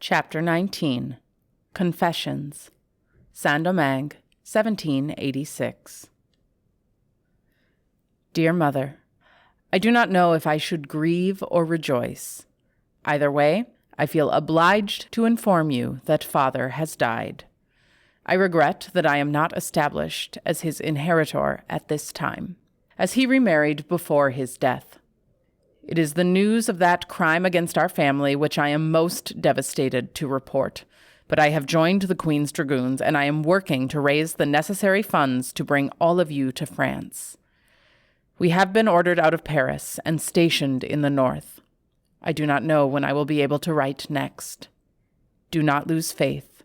Chapter 19. Confessions. Saint-Domingue, 1786. Dear Mother, I do not know if I should grieve or rejoice. Either way, I feel obliged to inform you that Father has died. I regret that I am not established as his inheritor at this time, as he remarried before his death. It is the news of that crime against our family which I am most devastated to report, but I have joined the Queen's Dragoons, and I am working to raise the necessary funds to bring all of you to France. We have been ordered out of Paris and stationed in the north. I do not know when I will be able to write next. Do not lose faith.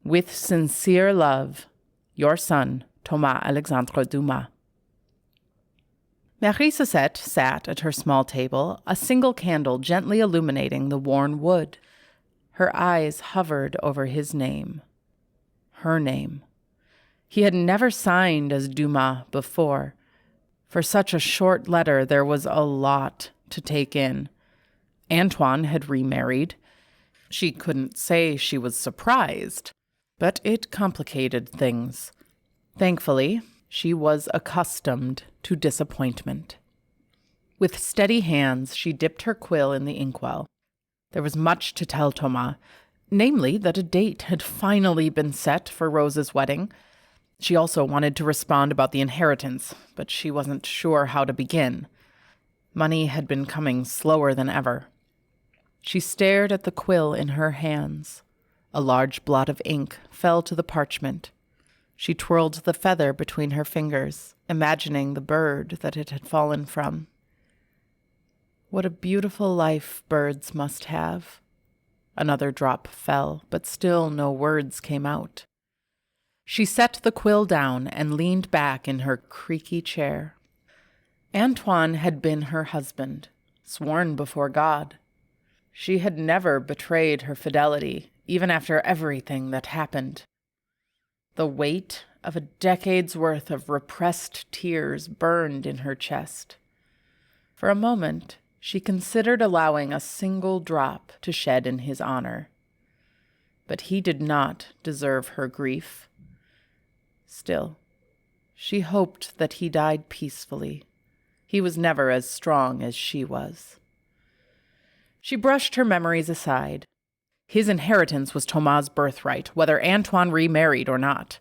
With sincere love, your son, Thomas Alexandre Dumas. Marie Cosette sat at her small table, a single candle gently illuminating the worn wood. Her eyes hovered over his name. Her name. He had never signed as Dumas before. For such a short letter, there was a lot to take in. Antoine had remarried. She couldn't say she was surprised, but it complicated things. Thankfully, she was accustomed to disappointment. With steady hands, she dipped her quill in the inkwell. There was much to tell Thomas, namely that a date had finally been set for Rose's wedding. She also wanted to respond about the inheritance, but she wasn't sure how to begin. Money had been coming slower than ever. She stared at the quill in her hands. A large blot of ink fell to the parchment. She twirled the feather between her fingers, imagining the bird that it had fallen from. What a beautiful life birds must have. Another drop fell, but still no words came out. She set the quill down and leaned back in her creaky chair. Antoine had been her husband, sworn before God. She had never betrayed her fidelity, even after everything that happened. The weight of a decade's worth of repressed tears burned in her chest. For a moment, she considered allowing a single drop to shed in his honor. But he did not deserve her grief. Still, she hoped that he died peacefully. He was never as strong as she was. She brushed her memories aside. His inheritance was Thomas' birthright, whether Antoine remarried or not.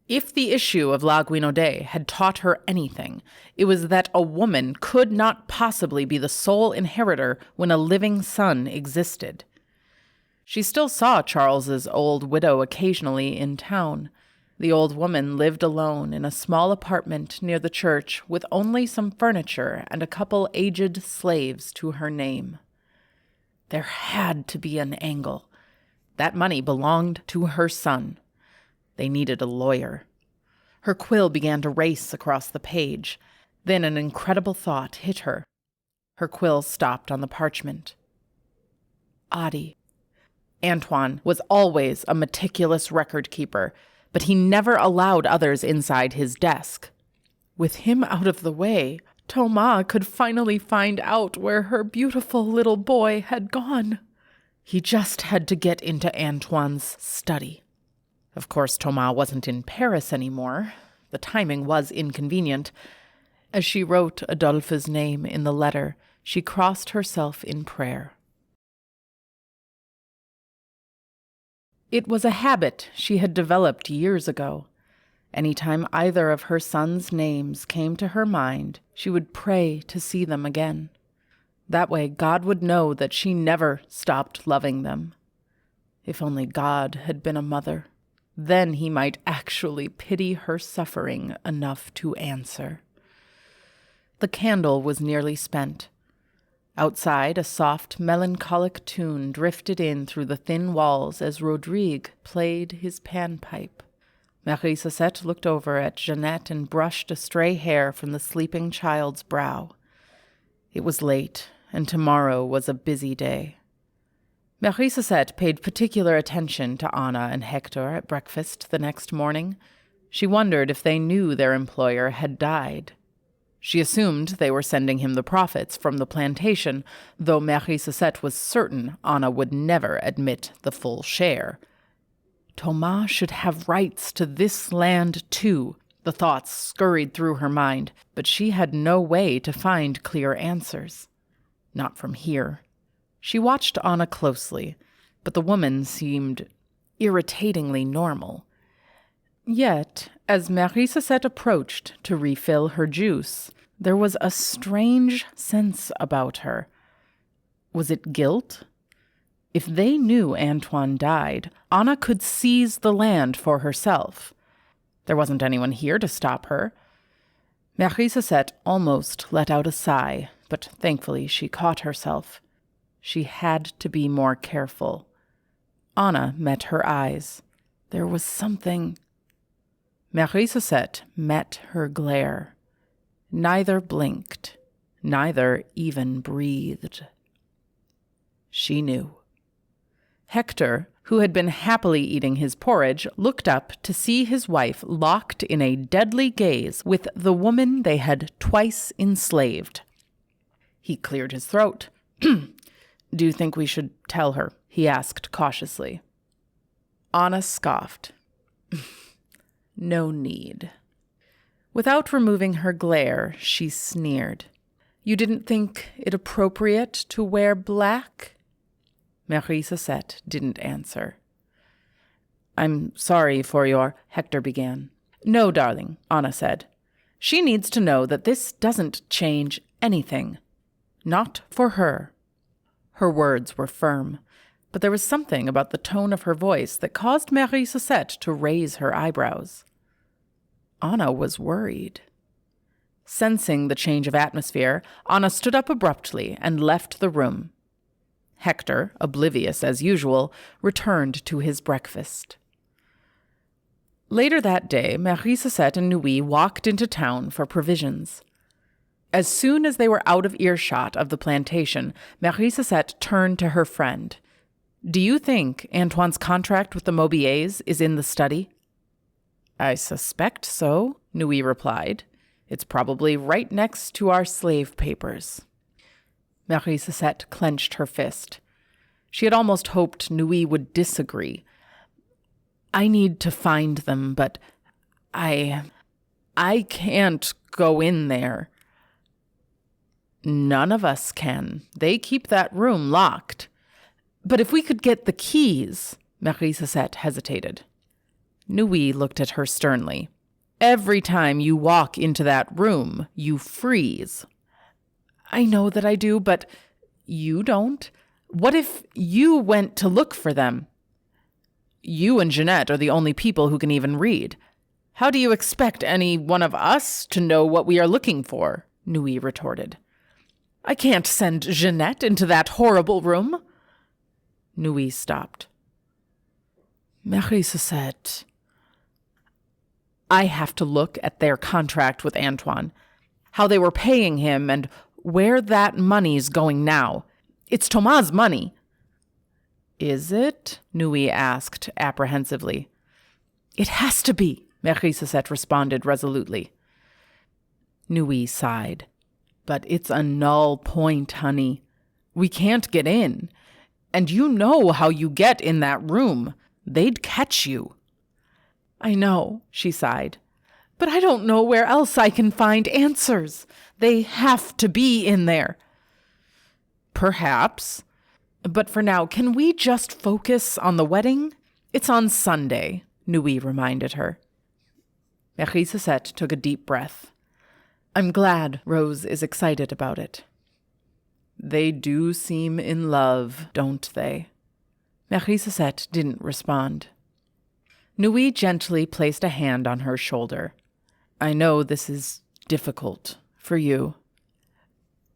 If the issue of La Guinaudet had taught her anything, it was that a woman could not possibly be the sole inheritor when a living son existed. She still saw Charles's old widow occasionally in town. The old woman lived alone in a small apartment near the church with only some furniture and a couple aged slaves to her name. There had to be an angle. That money belonged to her son. They needed a lawyer. Her quill began to race across the page. Then an incredible thought hit her. Her quill stopped on the parchment. Adi. Antoine was always a meticulous record keeper, but he never allowed others inside his desk. With him out of the way, Thomas could finally find out where her beautiful little boy had gone. He just had to get into Antoine's study. Of course, Thomas wasn't in Paris anymore. The timing was inconvenient. As she wrote Adolphe's name in the letter, she crossed herself in prayer. It was a habit she had developed years ago. Anytime either of her sons' names came to her mind, she would pray to see them again. That way, God would know that she never stopped loving them. If only God had been a mother, then he might actually pity her suffering enough to answer. The candle was nearly spent. Outside, a soft, melancholic tune drifted in through the thin walls as Rodrigue played his panpipe. Marie Cosette looked over at Jeannette and brushed a stray hair from the sleeping child's brow. It was late, and tomorrow was a busy day. Marie Cosette paid particular attention to Anna and Hector at breakfast the next morning. She wondered if they knew their employer had died. She assumed they were sending him the profits from the plantation, though Marie Cosette was certain Anna would never admit the full share. Thomas should have rights to this land too. The thoughts scurried through her mind, but she had no way to find clear answers. Not from here. She watched Anna closely, but the woman seemed irritatingly normal. Yet, as Marie Cosette approached to refill her juice, there was a strange sense about her. Was it guilt? If they knew Antoine died, Anna could seize the land for herself. There wasn't anyone here to stop her. Marie Cosette almost let out a sigh, but thankfully she caught herself. She had to be more careful. Anna met her eyes. There was something. Marie Cosette met her glare. Neither blinked, neither even breathed. She knew. Hector, who had been happily eating his porridge, looked up to see his wife locked in a deadly gaze with the woman they had twice enslaved. He cleared his throat. "Do you think we should tell her?" he asked cautiously. Anna scoffed. "No need." Without removing her glare, she sneered. "You didn't think it appropriate to wear black?" Marie Cosette didn't answer. "I'm sorry for your—" Hector began. "No, darling," Anna said. "She needs to know that this doesn't change anything. Not for her." Her words were firm, but there was something about the tone of her voice that caused Marie Cosette to raise her eyebrows. Anna was worried. Sensing the change of atmosphere, Anna stood up abruptly and left the room. Hector, oblivious as usual, returned to his breakfast. Later that day, Marie Cosette and Nuit walked into town for provisions. As soon as they were out of earshot of the plantation, Marie Cosette turned to her friend. "Do you think Antoine's contract with the Maubiers is in the study?" "I suspect so," Nuit replied. "It's probably right next to our slave papers." Marie Cosette clenched her fist. She had almost hoped Nuit would disagree. "I need to find them, but I can't go in there." "None of us can. They keep that room locked." "But if we could get the keys," Marie Cosette hesitated. Nuit looked at her sternly. "Every time you walk into that room, you freeze." "I know that I do, but you don't. What if you went to look for them?" "You and Jeanette are the only people who can even read. How do you expect any one of us to know what we are looking for?" Nuit retorted. "I can't send Jeanette into that horrible room." Nuit stopped. "Marie Cosette, I have to look at their contract with Antoine, how they were paying him, and where that money's going now. It's Thomas' money." "Is it?" Nuit asked apprehensively. "It has to be," Marie Cosette responded resolutely. Nuit sighed. "But it's a null point, honey. We can't get in. And you know how you get in that room. They'd catch you." "I know," she sighed. "But I don't know where else I can find answers. They have to be in there." "Perhaps. But for now, can we just focus on the wedding? It's on Sunday," Nuit reminded her. Marie Cosette took a deep breath. "I'm glad Rose is excited about it." "They do seem in love, don't they?" Marie Cosette didn't respond. Nuit gently placed a hand on her shoulder. "I know this is difficult for you."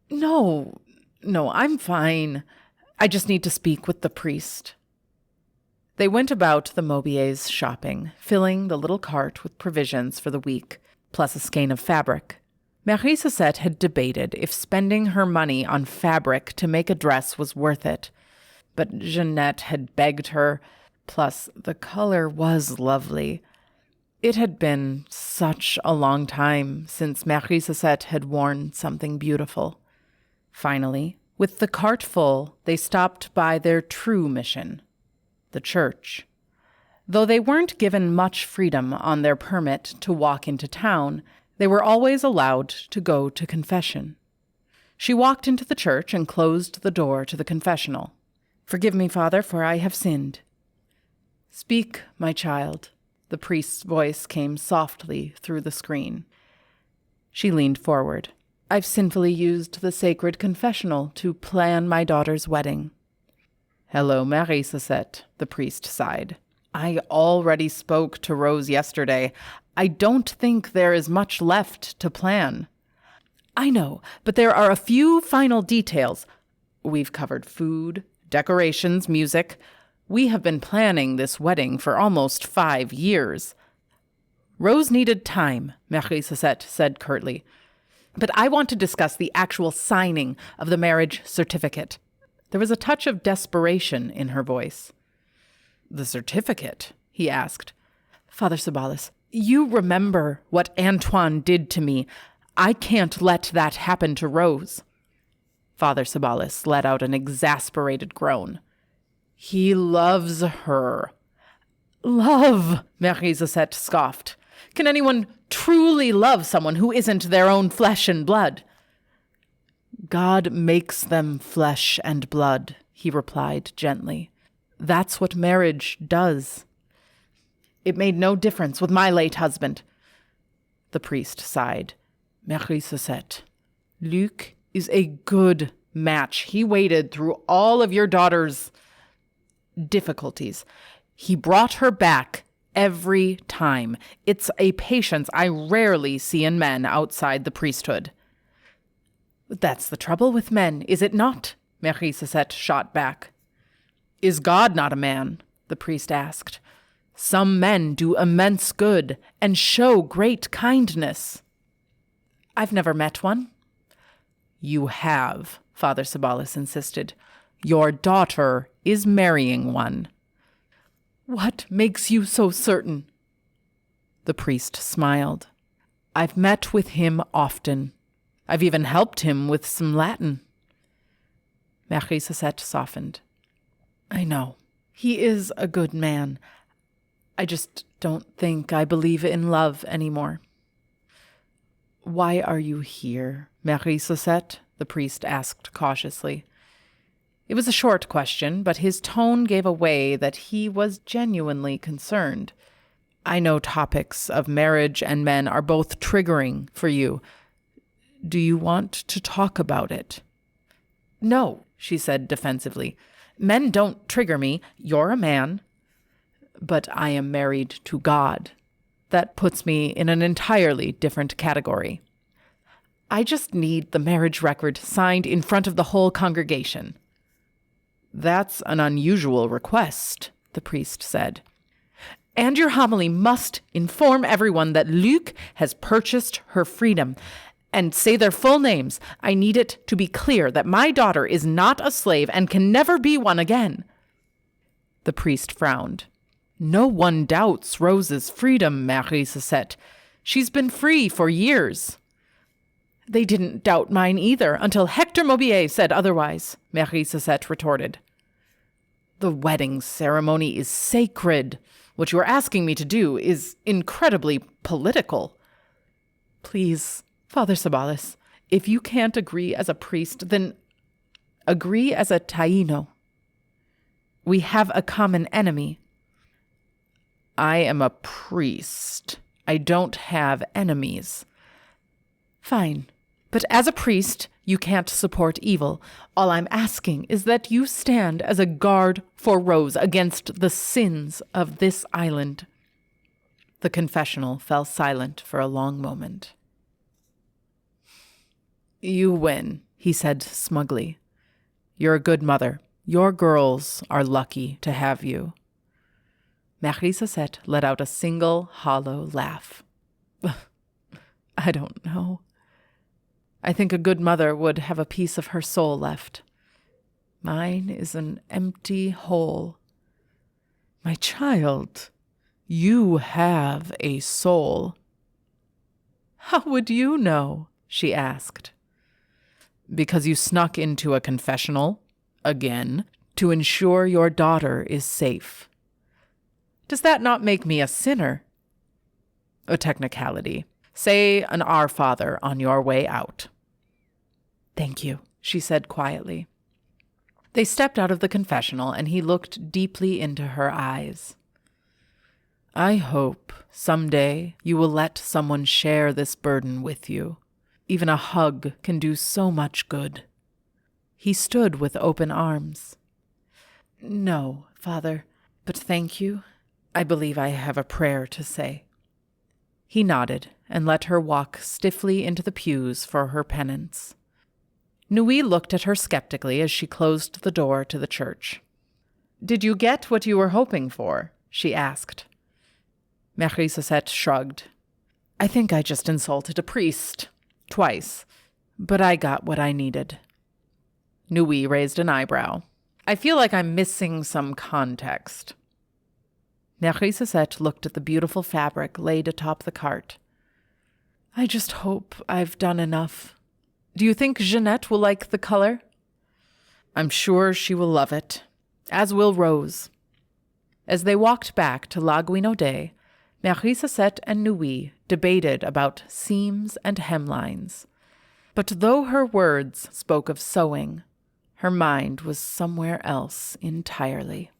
No, I'm fine. I just need to speak with the priest." They went about the Maubiers' shopping, filling the little cart with provisions for the week, plus a skein of fabric. Marie Cosette had debated if spending her money on fabric to make a dress was worth it, but Jeanette had begged her, plus the color was lovely. It had been such a long time since Marie Sosette had worn something beautiful. Finally, with the cart full, they stopped by their true mission, the church. Though they weren't given much freedom on their permit to walk into town, they were always allowed to go to confession. She walked into the church and closed the door to the confessional. "Forgive me, Father, for I have sinned." "Speak, my child." The priest's voice came softly through the screen. She leaned forward. "I've sinfully used the sacred confessional to plan my daughter's wedding." "Hello, Marie Sosette," the priest sighed. "I already spoke to Rose yesterday. I don't think there is much left to plan." "I know, but there are a few final details. We've covered food, decorations, music. We have been planning this wedding for almost 5 years." "Rose needed time," Marie Sosette said curtly. "But I want to discuss the actual signing of the marriage certificate." There was a touch of desperation in her voice. "The certificate?" he asked. "Father Sabalis, you remember what Antoine did to me. I can't let that happen to Rose." Father Sabalis let out an exasperated groan. "He loves her." "Love," Marie Sosette scoffed. "Can anyone truly love someone who isn't their own flesh and blood?" "God makes them flesh and blood," he replied gently. "That's what marriage does." "It made no difference with my late husband." The priest sighed. "Marie Sosette, Luc is a good match. He waited through all of your daughter's difficulties. He brought her back every time. It's a patience I rarely see in men outside the priesthood." "That's the trouble with men, is it not?" Marie Sosette shot back. "Is God not a man?" the priest asked. "Some men do immense good and show great kindness." "I've never met one." "You have," Father Sabalis insisted. "Your daughter is marrying one." "What makes you so certain?" The priest smiled. "I've met with him often. I've even helped him with some Latin." Marie Sosette softened. "I know. He is a good man. I just don't think I believe in love anymore." "Why are you here, Marie Sosette?" the priest asked cautiously. It was a short question, but his tone gave away that he was genuinely concerned. "I know topics of marriage and men are both triggering for you. Do you want to talk about it?" "No," she said defensively. "Men don't trigger me. You're a man." "But I am married to God. That puts me in an entirely different category. I just need the marriage record signed in front of the whole congregation." "That's an unusual request," the priest said. "And your homily must inform everyone that Luc has purchased her freedom, and say their full names. I need it to be clear that my daughter is not a slave and can never be one again." The priest frowned. "No one doubts Rose's freedom, Marie Sosette. She's been free for years." "They didn't doubt mine either until Hector Maubier said otherwise," Marie Sosette retorted. "The wedding ceremony is sacred. What you are asking me to do is incredibly political." "Please, Father Sabalis, if you can't agree as a priest, then agree as a Taino. We have a common enemy." "I am a priest. I don't have enemies." "Fine. But as a priest, you can't support evil. All I'm asking is that you stand as a guard for Rose against the sins of this island." The confessional fell silent for a long moment. "You win," he said smugly. "You're a good mother. Your girls are lucky to have you." Marie Sosette let out a single hollow laugh. "I don't know. I think a good mother would have a piece of her soul left. Mine is an empty hole." "My child," You have a soul." "How would you know?" she asked. "Because you snuck into a confessional, again, to ensure your daughter is safe." "Does that not make me a sinner?" "A technicality. Say an Our Father on your way out." "Thank you," she said quietly. They stepped out of the confessional, and he looked deeply into her eyes. "I hope someday you will let someone share this burden with you. Even a hug can do so much good." He stood with open arms. "No, Father, but thank you. I believe I have a prayer to say." He nodded and let her walk stiffly into the pews for her penance. Nui looked at her skeptically as she closed the door to the church. "Did you get what you were hoping for?" she asked. Marie-Sosette shrugged. "I think I just insulted a priest. Twice. But I got what I needed." Nui raised an eyebrow. "I feel like I'm missing some context." Marie-Sosette looked at the beautiful fabric laid atop the cart. "I just hope I've done enough. Do you think Jeanette will like the color?" "I'm sure she will love it, as will Rose." As they walked back to La Guinaudet, Marie-Sosette and Nui debated about seams and hemlines. But though her words spoke of sewing, her mind was somewhere else entirely.